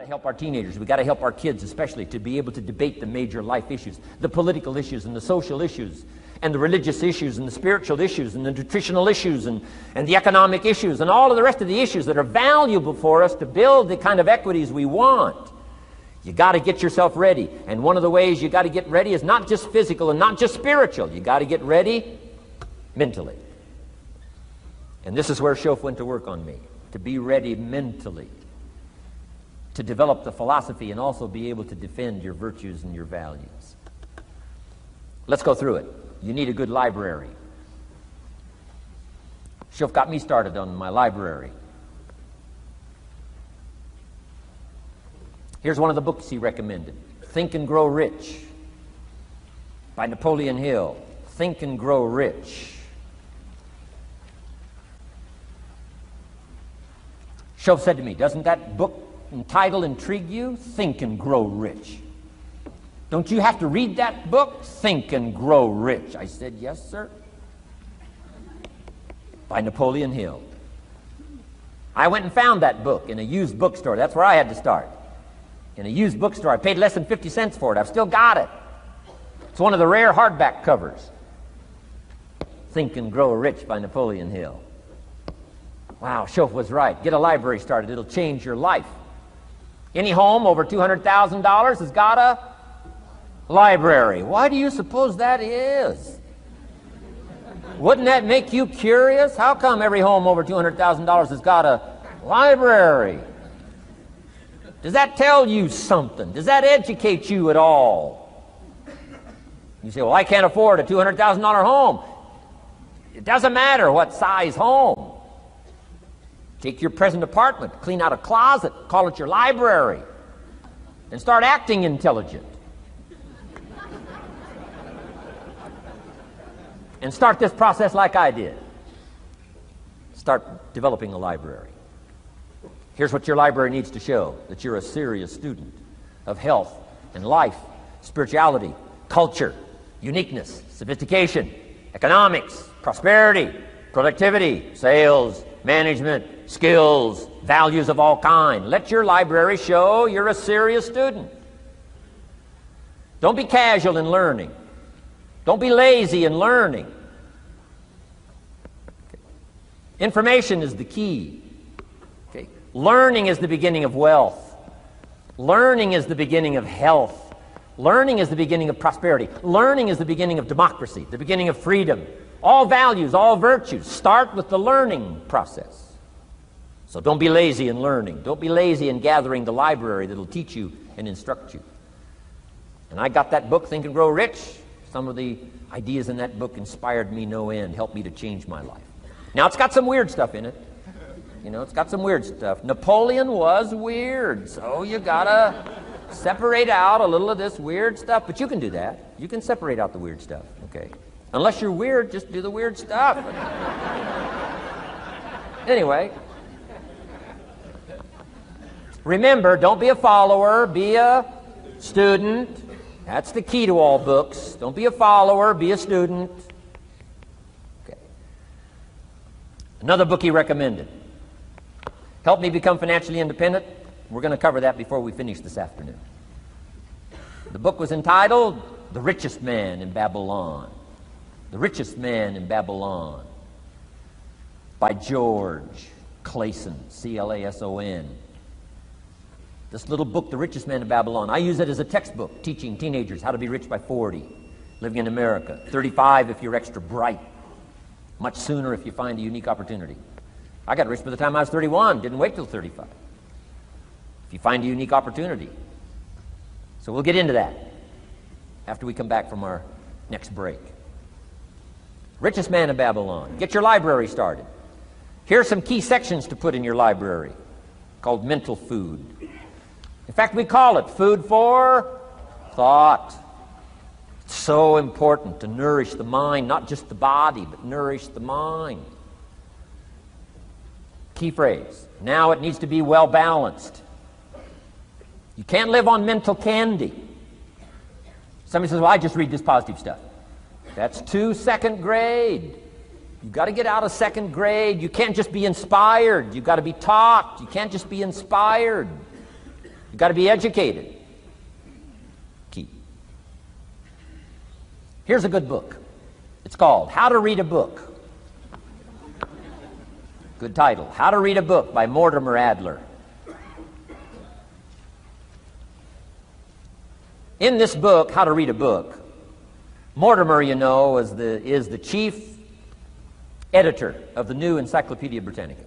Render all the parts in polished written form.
got to help our teenagers. We got to help our kids especially to be able to debate the major life issues, the political issues and the social issues and the religious issues and the spiritual issues and the nutritional issues and the economic issues and all of the rest of the issues that are valuable for us to build the kind of equities we want. You got to get yourself ready. And one of the ways you got to get ready is not just physical and not just spiritual. You got to get ready mentally. And this is where Shof went to work on me, to be ready mentally, to develop the philosophy and also be able to defend your virtues and your values. Let's go through it. You need a good library. Shof got me started on my library. Here's one of the books he recommended. Think and Grow Rich by Napoleon Hill. Think and Grow Rich. Shof said to me, doesn't that book and title intrigue you? Think and Grow Rich. Don't you have to read that book? Think and Grow Rich. I said, yes, sir. By Napoleon Hill. I went and found that book in a used bookstore. That's where I had to start. In a used bookstore. I paid less than 50 cents for it. I've still got it. It's one of the rare hardback covers. Think and Grow Rich by Napoleon Hill. Wow, Shof was right. Get a library started. It'll change your life. Any home over $200,000 has got a library. Why do you suppose that is? Wouldn't that make you curious? How come every home over $200,000 has got a library? Does that tell you something? Does that educate you at all? You say, well, I can't afford a $200,000 home. It doesn't matter what size home. Take your present apartment, clean out a closet, call it your library, and start acting intelligent. And start this process like I did. Start developing a library. Here's what your library needs to show, that you're a serious student of health and life, spirituality, culture, uniqueness, sophistication, economics, prosperity, productivity, sales, management, skills, values of all kinds. Let your library show you're a serious student. Don't be casual in learning. Don't be lazy in learning. Okay. Information is the key. Okay. Learning is the beginning of wealth. Learning is the beginning of health. Learning is the beginning of prosperity. Learning is the beginning of democracy, the beginning of freedom. All values, all virtues start with the learning process. So don't be lazy in learning. Don't be lazy in gathering the library that'll teach you and instruct you. And I got that book, Think and Grow Rich. Some of the ideas in that book inspired me no end, helped me to change my life. Now, it's got some weird stuff in it. You know, it's got some weird stuff. Napoleon was weird, so you gotta separate out a little of this weird stuff. But you can do that. You can separate out the weird stuff, okay? Unless you're weird, just do the weird stuff. Anyway, remember, don't be a follower, be a student. That's the key to all books. Don't be a follower, be a student. Okay. Another book he recommended. Help Me Become Financially Independent. We're going to cover that before we finish this afternoon. The book was entitled The Richest Man in Babylon. The Richest Man in Babylon by George Clason, C-L-A-S-O-N. This little book, The Richest Man in Babylon, I use it as a textbook teaching teenagers how to be rich by 40, living in America. 35 if you're extra bright. Much sooner if you find a unique opportunity. I got rich by the time I was 31, didn't wait till 35. If you find a unique opportunity. So we'll get into that after we come back from our next break. Richest Man in Babylon. Get your library started. Here are some key sections to put in your library called mental food. In fact, we call it food for thought. It's so important to nourish the mind, not just the body, but nourish the mind. Key phrase. Now it needs to be well balanced. You can't live on mental candy. Somebody says, well, I just read this positive stuff. That's too second grade. You've got to get out of second grade. You can't just be inspired. You've got to be taught. You can't just be inspired. You've got to be educated. Key. Here's a good book. It's called How to Read a Book. Good title. How to Read a Book by Mortimer Adler. In this book, How to Read a Book, Mortimer, you know, is the chief editor of the new Encyclopedia Britannica.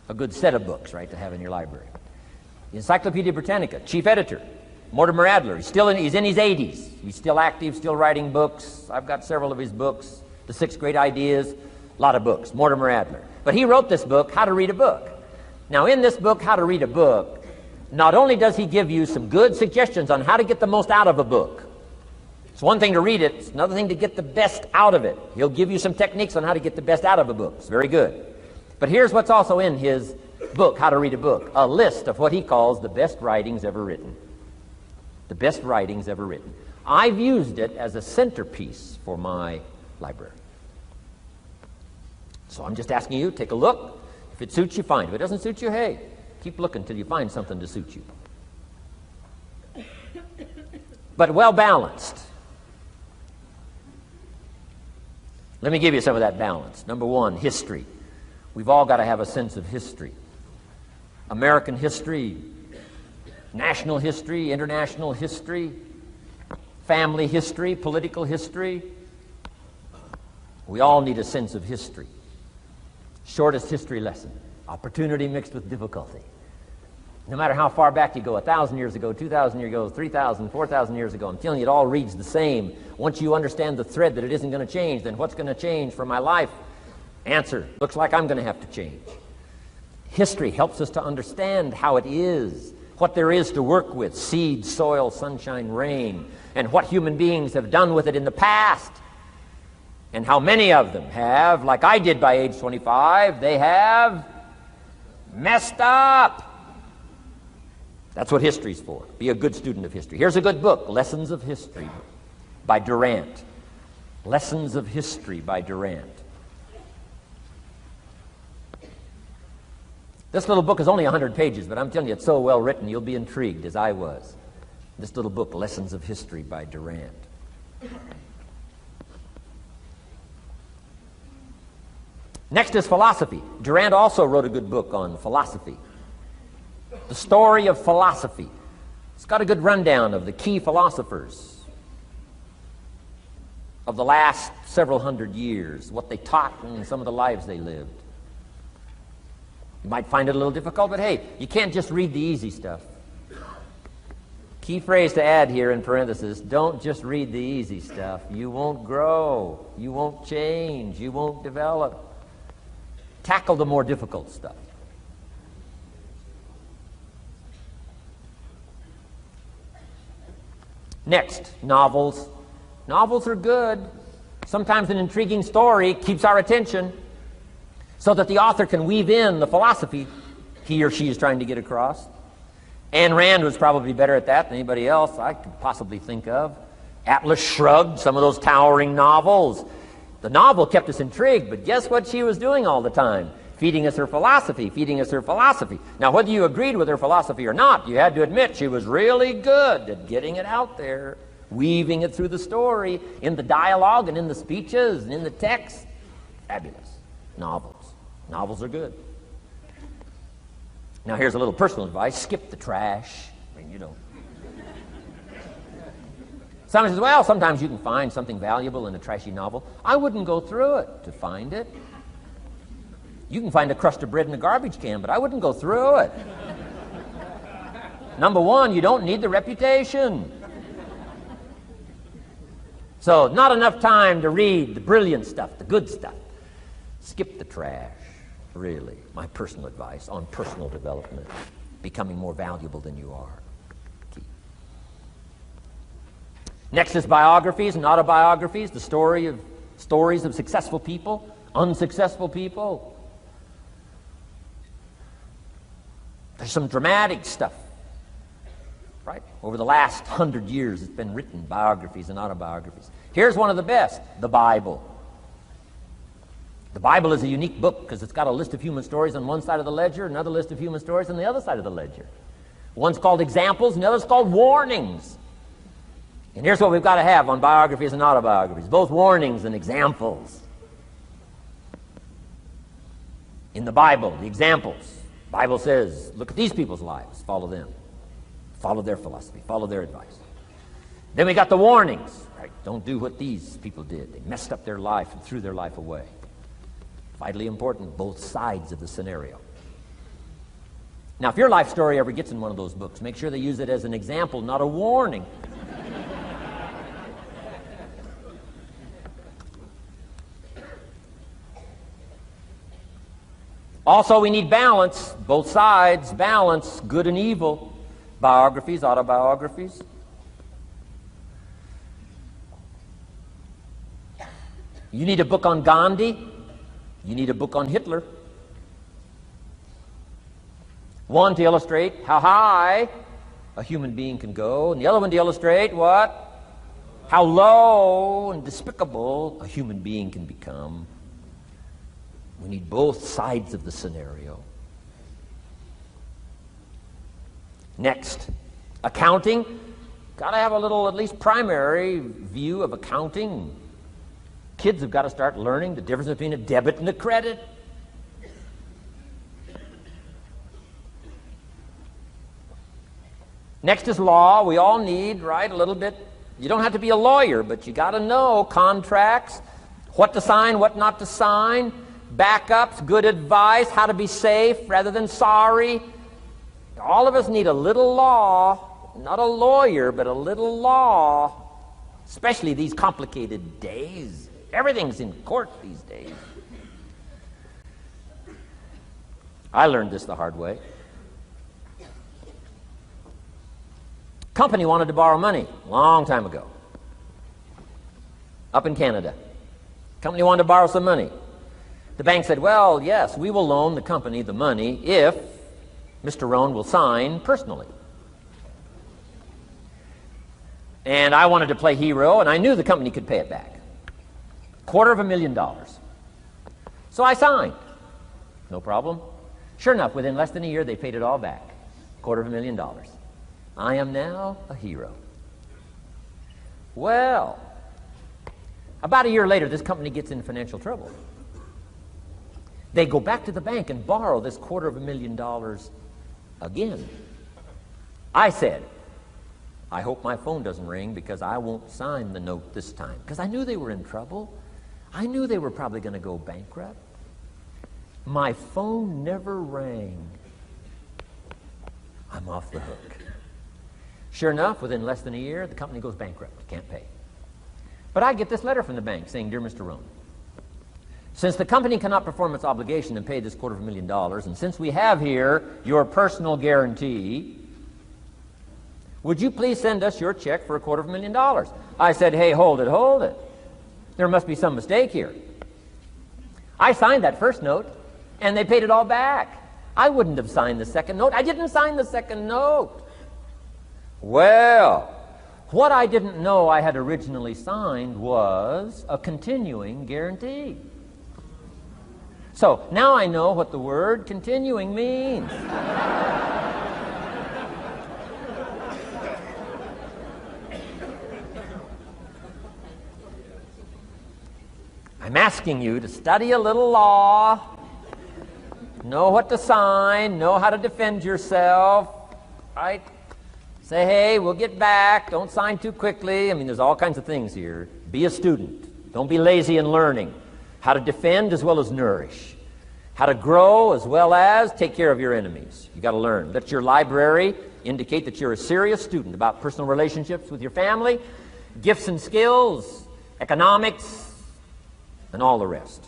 A good set of books, right, to have in your library. The Encyclopedia Britannica, chief editor, Mortimer Adler. He's in his 80s. He's still active, still writing books. I've got several of his books. The 6 Great Ideas, a lot of books. Mortimer Adler. But he wrote this book, How to Read a Book. Now, in this book, How to Read a Book, not only does he give you some good suggestions on how to get the most out of a book. It's one thing to read it, it's another thing to get the best out of it. He'll give you some techniques on how to get the best out of a book. It's very good. But here's what's also in his book, How to Read a Book, a list of what he calls the best writings ever written. The best writings ever written. I've used it as a centerpiece for my library. So I'm just asking you, take a look. If it suits you, fine. If it doesn't suit you, hey, keep looking till you find something to suit you. But well balanced. Let me give you some of that balance. Number one, history. We've all got to have a sense of history. American history, national history, international history, family history, political history. We all need a sense of history. Shortest history lesson. Opportunity mixed with difficulty. No matter how far back you go, 1,000 years ago, 2,000 years ago, 3,000, 4,000 years ago, I'm telling you, it all reads the same. Once you understand the thread that it isn't going to change, then what's going to change for my life? Answer, looks like I'm going to have to change. History helps us to understand how it is, what there is to work with, seed, soil, sunshine, rain, and what human beings have done with it in the past. And how many of them have, like I did by age 25, they have messed up. That's what history's for. Be a good student of history. Here's a good book, Lessons of History by Durant. Lessons of History by Durant. This little book is only 100 pages, but I'm telling you, it's so well written, you'll be intrigued, as I was. This little book, Lessons of History by Durant. Next is philosophy. Durant also wrote a good book on philosophy. The Story of Philosophy. It's got a good rundown of the key philosophers of the last several hundred years, what they taught and some of the lives they lived. You might find it a little difficult, but hey, you can't just read the easy stuff. Key phrase to add here in parentheses, don't just read the easy stuff. You won't grow. You won't change. You won't develop. Tackle the more difficult stuff. Next, novels. Novels are good. Sometimes an intriguing story keeps our attention so that the author can weave in the philosophy he or she is trying to get across. Ayn Rand was probably better at that than anybody else I could possibly think of. Atlas Shrugged, some of those towering novels. The novel kept us intrigued, but guess what she was doing all the time? Feeding us her philosophy, feeding us her philosophy. Now, whether you agreed with her philosophy or not, you had to admit she was really good at getting it out there, weaving it through the story, in the dialogue and in the speeches and in the text. Fabulous. Novels. Novels are good. Now, here's a little personal advice. Skip the trash. I mean, you know. Someone says, well, sometimes you can find something valuable in a trashy novel. I wouldn't go through it to find it. You can find a crust of bread in a garbage can, but I wouldn't go through it. Number one, you don't need the reputation. So, not enough time to read the brilliant stuff, the good stuff. Skip the trash, really. My personal advice on personal development, becoming more valuable than you are. Key. Next is biographies and autobiographies, the stories of successful people, unsuccessful people. There's some dramatic stuff, right? Over the last 100 years, it's been written, biographies and autobiographies. Here's one of the best, the Bible. The Bible is a unique book because it's got a list of human stories on one side of the ledger, another list of human stories on the other side of the ledger. One's called examples, and the other's called warnings. And here's what we've got to have on biographies and autobiographies, both warnings and examples. In the Bible, the examples. The Bible says, look at these people's lives, follow them. Follow their philosophy, follow their advice. Then we got the warnings. Right? Don't do what these people did. They messed up their life and threw their life away. Vitally important, both sides of the scenario. Now, if your life story ever gets in one of those books, make sure they use it as an example, not a warning. Also, we need balance, both sides, balance, good and evil, biographies, autobiographies. You need a book on Gandhi. You need a book on Hitler. One to illustrate how high a human being can go, and the other one to illustrate what? How low and despicable a human being can become. We need both sides of the scenario. Next, accounting. Got to have a little, at least primary view of accounting. Kids have got to start learning the difference between a debit and a credit. Next is law. We all need, right, a little bit. You don't have to be a lawyer, but you got to know contracts, what to sign, what not to sign, backups, good advice, how to be safe rather than sorry. All of us need a little law, not a lawyer, but a little law, especially these complicated days. Everything's in court these days. I learned this the hard way. Company wanted to borrow money a long time ago, up in Canada. Company wanted to borrow some money. The bank said, well, yes, we will loan the company the money if Mr. Rohn will sign personally. And I wanted to play hero, and I knew the company could pay it back. $250,000. So I signed. No problem. Sure enough, within less than a year, they paid it all back. $250,000. I am now a hero. Well, about a year later, this company gets in financial trouble. They go back to the bank and borrow this $250,000 again. I said, I hope my phone doesn't ring because I won't sign the note this time. Because I knew they were in trouble. I knew they were probably going to go bankrupt. My phone never rang. I'm off the hook. Sure enough, within less than a year, the company goes bankrupt. Can't pay. But I get this letter from the bank saying, Dear Mr. Rohn, since the company cannot perform its obligation and pay this $250,000, and since we have here your personal guarantee, would you please send us your check for $250,000? I said, hey, hold it. There must be some mistake here. I signed that first note, and they paid it all back. I wouldn't have signed the second note. I didn't sign the second note. Well, what I didn't know I had originally signed was a continuing guarantee. So now I know what the word continuing means. I'm asking you to study a little law, know what to sign, know how to defend yourself, right? Say, hey, we'll get back. Don't sign too quickly. I mean, there's all kinds of things here. Be a student. Don't be lazy in learning. How to defend as well as nourish. How to grow as well as take care of your enemies. You got to learn. Let your library indicate that you're a serious student about personal relationships with your family, gifts and skills, economics, and all the rest.